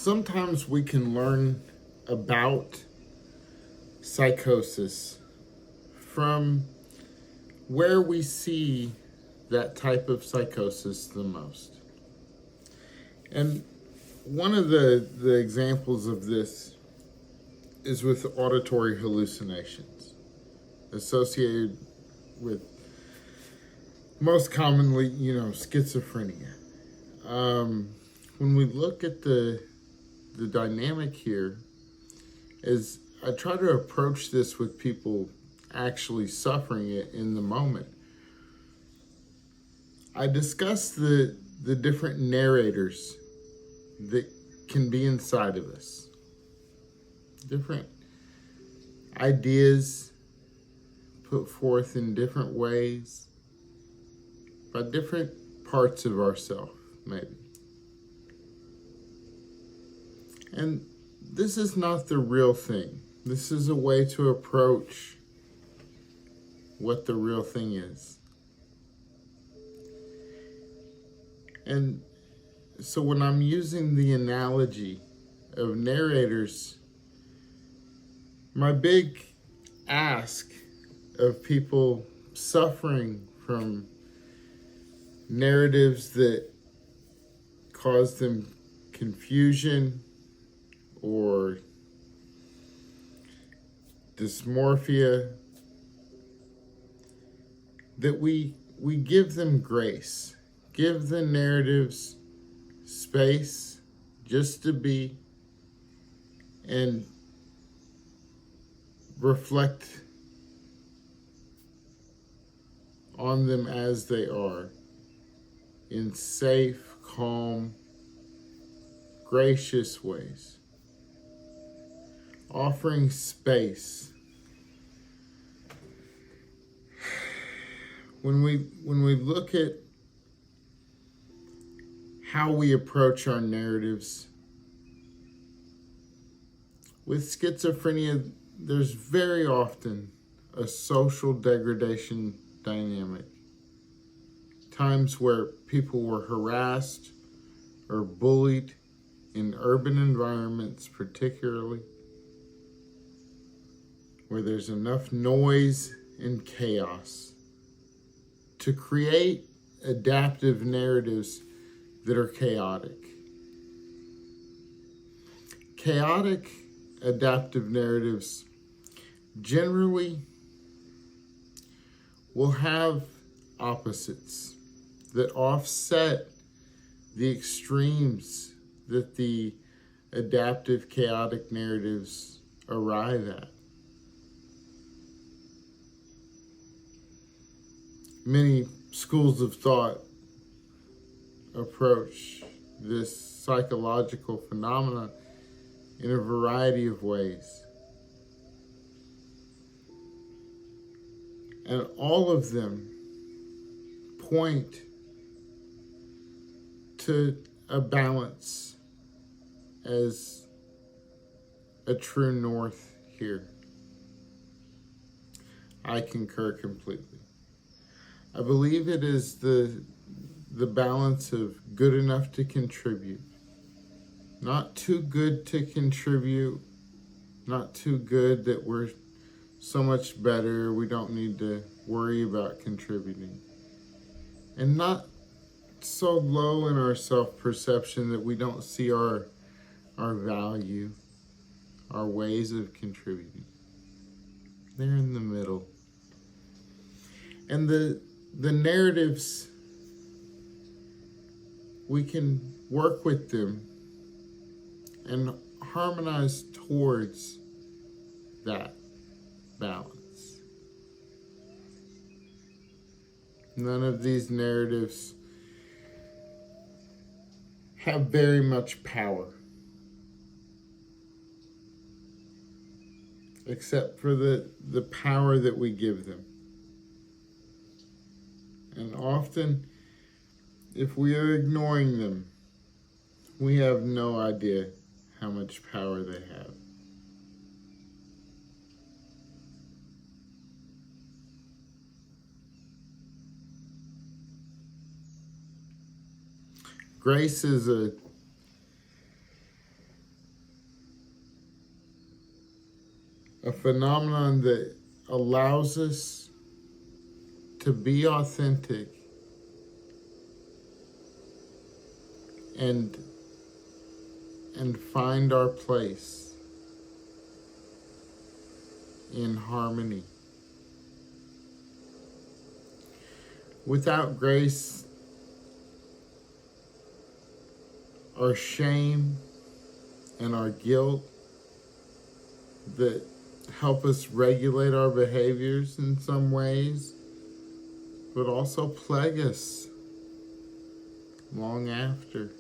Sometimes we can learn about psychosis from where we see that type of psychosis the most. And one of the examples of this is with auditory hallucinations associated with most commonly, schizophrenia. When we look at the dynamic here, is I try to approach this with people actually suffering it in the moment. I discuss the different narrators that can be inside of us, different ideas put forth in different ways by different parts of ourselves, maybe. And this is not the real thing. This is a way to approach what the real thing is. And so when I'm using the analogy of narrators, my big ask of people suffering from narratives that cause them confusion or dysmorphia, that we give them grace, give the narratives space just to be, and reflect on them as they are in safe, calm, gracious ways, offering space. When we look at how we approach our narratives with schizophrenia, there's very often a social degradation dynamic. Times where people were harassed or bullied in urban environments, particularly, where there's enough noise and chaos to create adaptive narratives that are chaotic. Chaotic adaptive narratives generally will have opposites that offset the extremes that the adaptive chaotic narratives arrive at. Many schools of thought approach this psychological phenomenon in a variety of ways. And all of them point to a balance as a true north here. I concur completely. I believe it is the balance of good enough to contribute, not too good to contribute, not too good that we're so much better we don't need to worry about contributing, and not so low in our self-perception that we don't see our value, our ways of contributing. They're in the middle. And the narratives, we can work with them and harmonize towards that balance. None of these narratives have very much power, except for the power that we give them. And often, if we are ignoring them, we have no idea how much power they have. Grace is a phenomenon that allows us to be authentic and find our place in harmony. Without grace, our shame and our guilt that help us regulate our behaviors in some ways, but also plague us long after.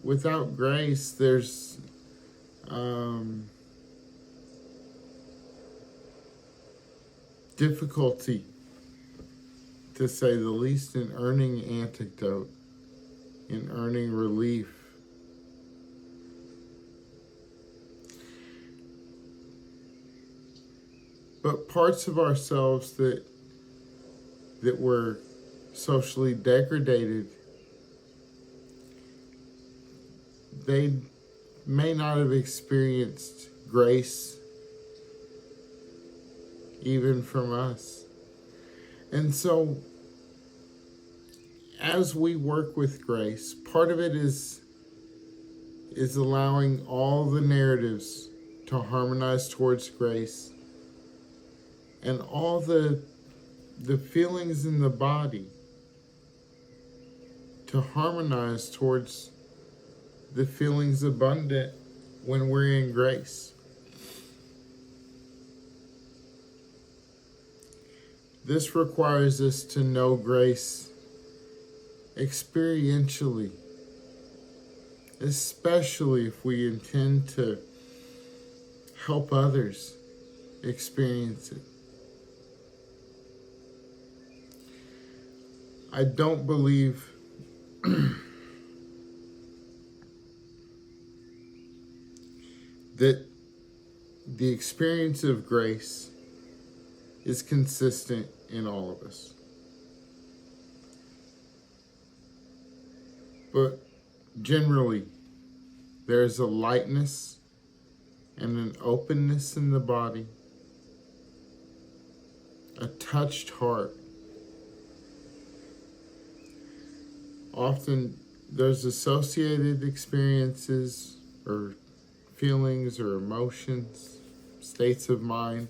Without grace, there's difficulty, to say the least, in earning antidote, in earning relief. But parts of ourselves that were socially degraded, they may not have experienced grace even from us. And so, as we work with grace, part of it is allowing all the narratives to harmonize towards grace, and all the feelings in the body to harmonize towards the feelings abundant when we're in grace. This requires us to know grace experientially, especially if we intend to help others experience it. I don't believe that the experience of grace is consistent in all of us. But generally, there's a lightness and an openness in the body, a touched heart. Often there's associated experiences or feelings or emotions, states of mind,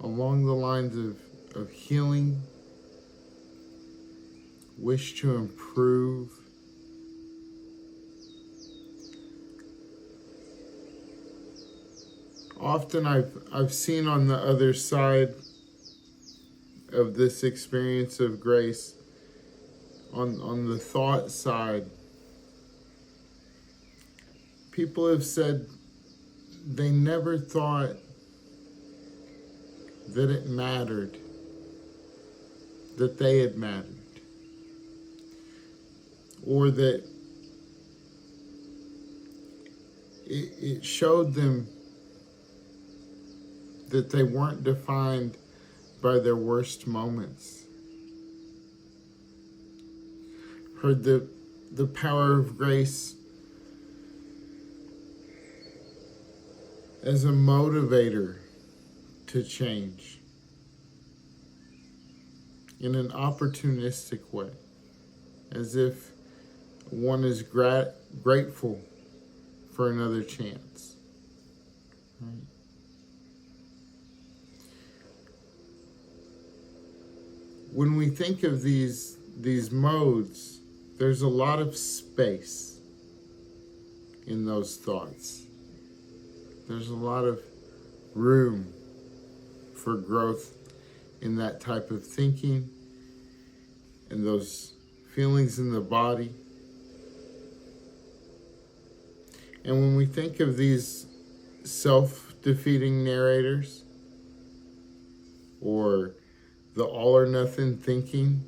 along the lines of healing, wish to improve, often I've seen on the other side of this experience of grace, on the thought side, people have said they never thought that it mattered, that they had mattered, or that it showed them that they weren't defined by their worst moments. Heard the power of grace as a motivator to change in an opportunistic way, as if one is grateful for another chance. Right? When we think of these modes, there's a lot of space in those thoughts. There's a lot of room for growth in that type of thinking and those feelings in the body. And when we think of these self-defeating narrators, or the all or nothing thinking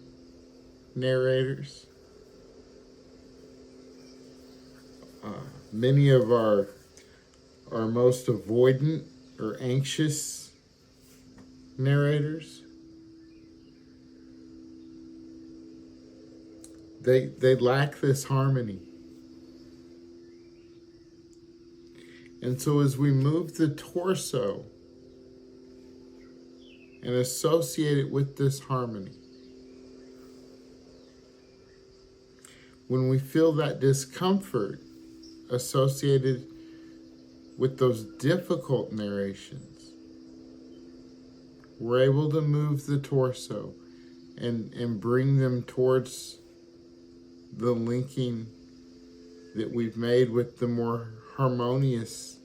narrators, many of our most avoidant or anxious narrators, they lack this harmony. And so as we move the torso and associate it with this harmony, when we feel that discomfort associated with those difficult narrations, we're able to move the torso and bring them towards the linking that we've made with the more harmonious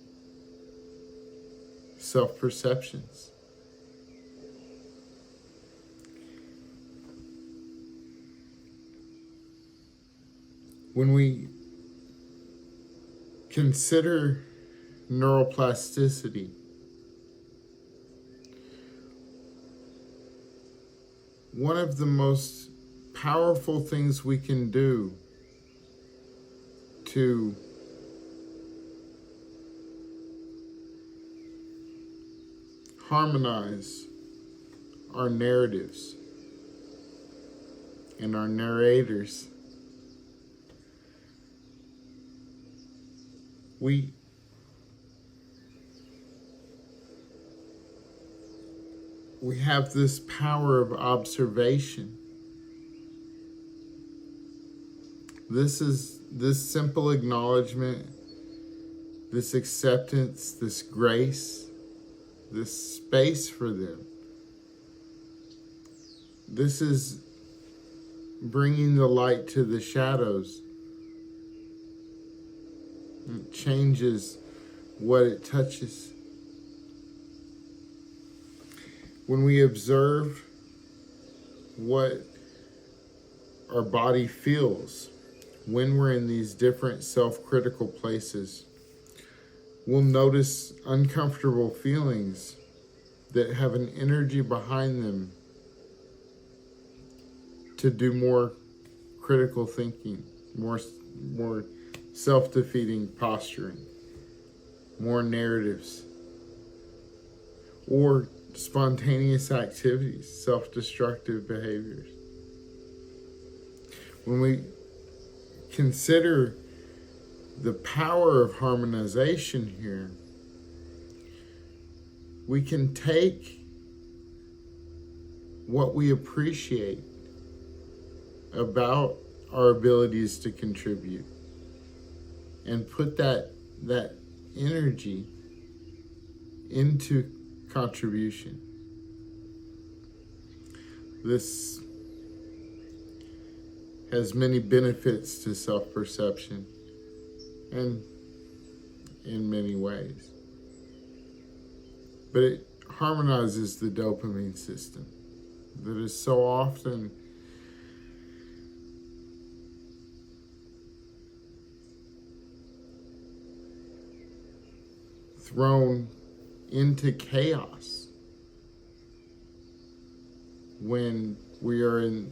self-perceptions. When we consider neuroplasticity, one of the most powerful things we can do to harmonize our narratives and our narrators, we have this power of observation. This simple acknowledgement, this acceptance, this grace, this space for them. This is bringing the light to the shadows. It changes what it touches. When we observe what our body feels when we're in these different self-critical places, we'll notice uncomfortable feelings that have an energy behind them to do more critical thinking, more self-defeating posturing, more narratives, or spontaneous activities, self-destructive behaviors. When we consider the power of harmonization here, we can take what we appreciate about our abilities to contribute and put that energy into contribution. This has many benefits to self-perception and in many ways. But it harmonizes the dopamine system that is so often thrown into chaos when we are in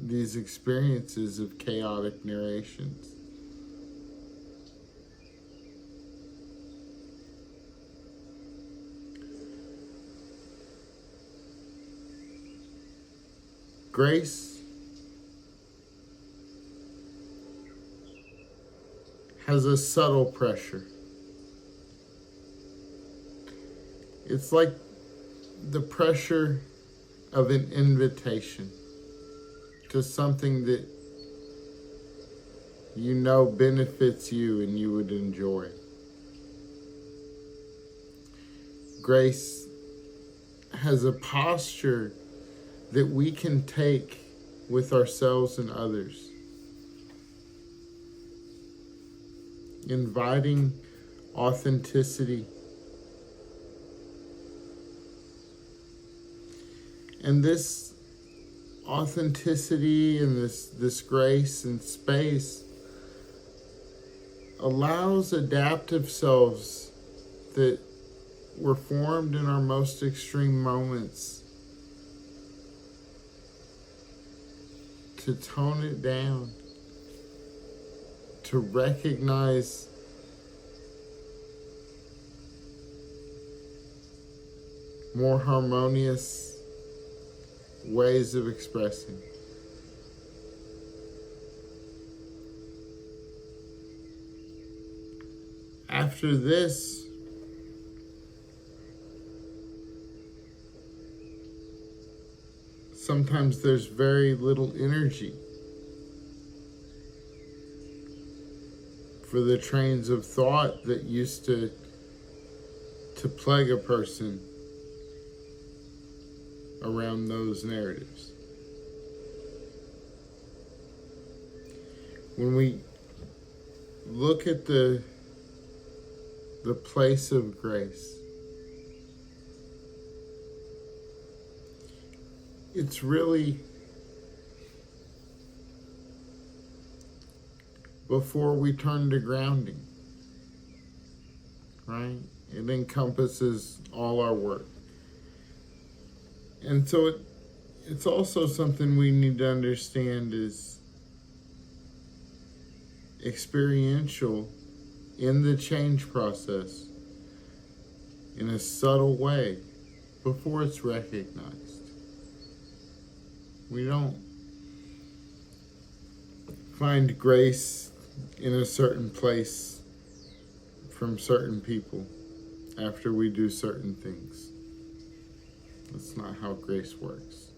these experiences of chaotic narrations. Grace has a subtle pressure. It's like the pressure of an invitation to something that you know benefits you and you would enjoy. Grace has a posture that we can take with ourselves and others, inviting authenticity. And this authenticity and this grace and space allows adaptive selves that were formed in our most extreme moments to tone it down, to recognize more harmonious ways of expressing. after this, sometimes there's very little energy for the trains of thought that used to plague a person around those narratives. When we look at the place of grace, it's really before we turn to grounding, right? It encompasses all our work. And so it's also something we need to understand is experiential in the change process in a subtle way before it's recognized. We don't find grace in a certain place from certain people after we do certain things. That's not how grace works.